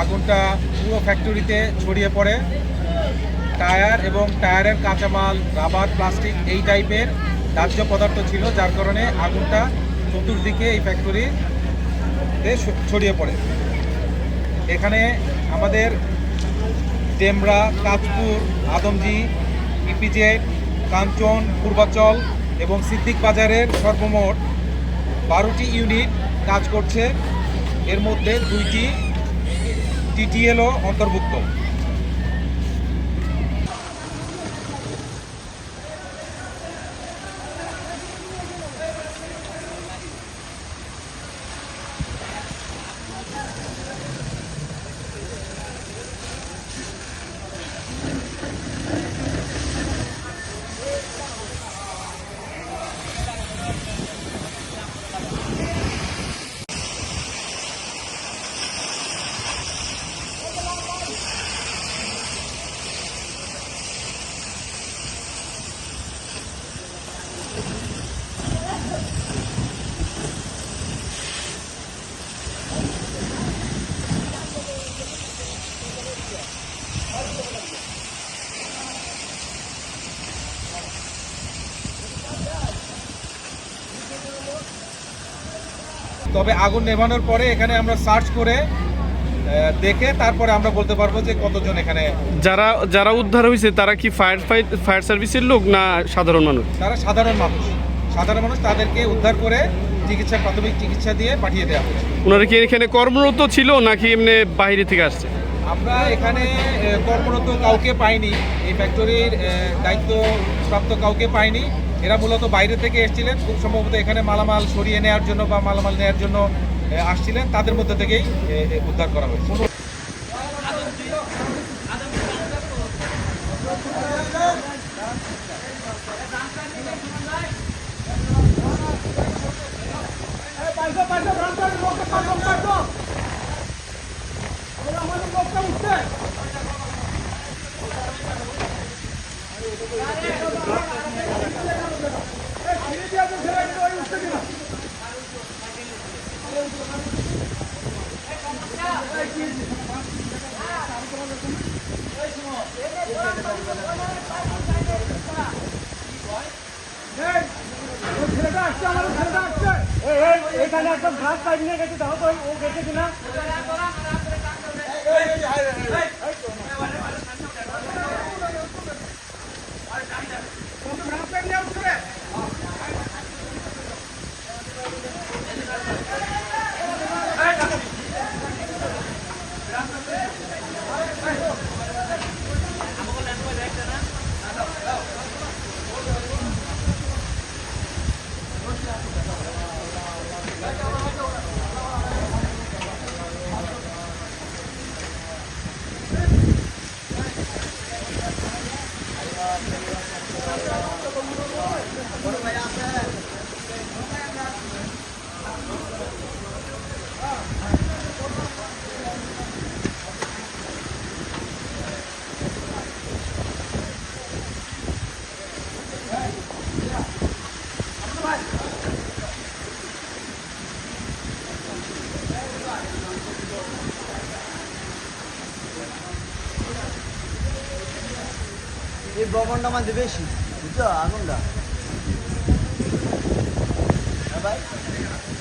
আগুনটা পুরো ফ্যাক্টরিতে ছড়িয়ে পড়ে। টায়ার এবং টায়ারের কাঁচামাল, রাবার, প্লাস্টিক এই টাইপের দাহ্য পদার্থ ছিল, যার কারণে আগুনটা চতুর্দিকে এই ফ্যাক্টরিতে ছড়িয়ে পড়ে। এখানে আমাদের ডেমরা, কাঁচপুর, আদমজি, ইপিজেড, কাঞ্চন, পূর্বাচল এবং সিদ্দিক বাজারের সর্বমোট 12টি ইউনিট কাজ করছে। এর মধ্যে 2টি টিটিএলও অন্তর্ভুক্ত। তবে আগুন নেভানোর পরে এখানে আমরা সার্চ করে দেখে তারপরে আমরা বলতে পারবো যে কতজন এখানে। যারা যারা উদ্ধার হয়েছে তারা কি ফায়ার সার্ভিসের লোক না সাধারণ মানুষ? তারা সাধারণ মানুষ। তাদেরকে উদ্ধার করে প্রাথমিক চিকিৎসা দিয়ে পাঠিয়ে দেওয়া হয়েছে। ওনারা কি এখানে কর্মরত ছিল নাকি এমনি বাইরে থেকে আসছে? আমরা এখানে কর্মরত কাউকে পাইনি, এই ফ্যাক্টরির দায়িত্বপ্রাপ্ত কাউকে পাইনি। এরা মূলত বাইরে থেকে এসেছিলেন, খুব সম্ভবত এখানে মালামাল সরিয়ে নেওয়ার জন্য বা মালামাল নেওয়ার জন্য আসছিলেন। তাদের মধ্যে থেকেই উদ্ধার করা হয়েছে। এখানে একদম ঘাস পাইপ নিয়ে গেছে, দেখো তো ও গেছে কিনা। এই ভবনটা আমাদের বেশি, বুঝছো আগুনটা। হ্যাঁ ভাই, হ্যাঁ হ্যাঁ।